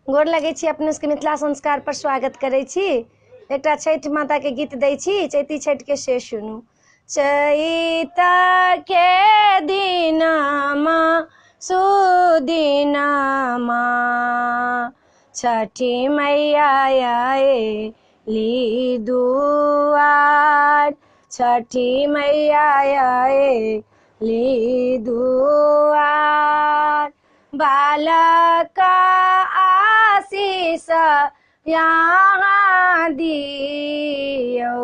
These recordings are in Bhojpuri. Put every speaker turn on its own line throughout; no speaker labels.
गोर लगै छी अपने सबके मिथिला संस्कार पर स्वागत करै छी। एकटा छठि माता के गीत दै छी, चैती छठि के से सुनू। चैत के दिनमा सुदिनमा छठी मैया आएली दुआर, छठी मैया आएली दुआर। बालक आशीष यहाँ दियो,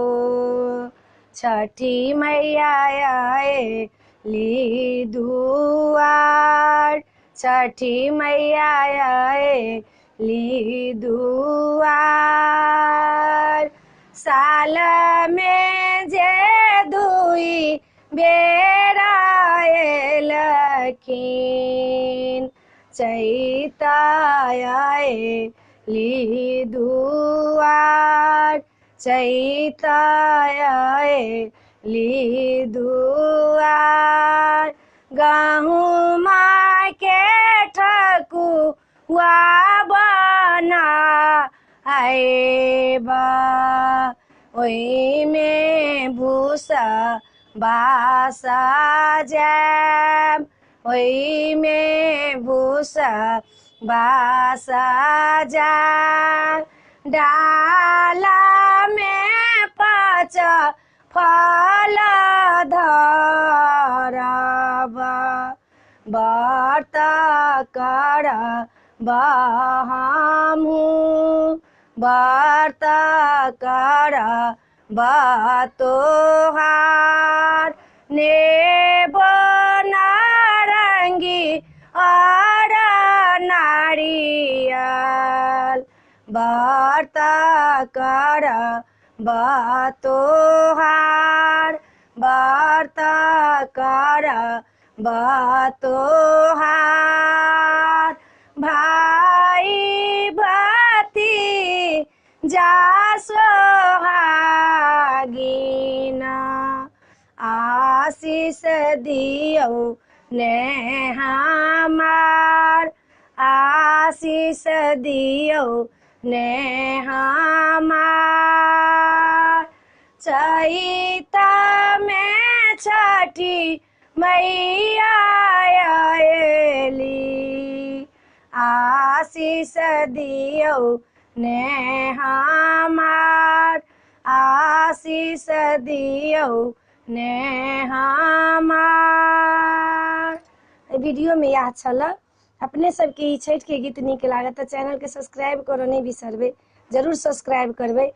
छठी मैया आएली दुआर, छठी मैया आएली दुआर। साल में जे दुई बेरा एलखिन, चैत आएली दुआर, चैत आएली दुआर। गहुमा के ठकुआ बनाएबा, ओइमे भूसा बासा जाएब, ओइमे भूसा बासा जाएब। डाला में पाँच फल धरबा, व्रत करबा हमहूँ, व्रत करबा तोहार। नेबो नारंगी और नारियल, व्रत करबा तोहार, व्रत करबा तोहार। भाई भतीजा सोहागिना, आशीष दियो ने हमार, आशीष दियो ने हमार। चैत में छठी मैया आएली, आशीष दियो ने हमार, आशीष दियो ने हमार। वीडियो में यह छल। अपने सबके ई छठि के गीत नीक लागत तो चैनल के सब्सक्राइब करो नहीं बिसरबे, जरूर सब्सक्राइब करबे।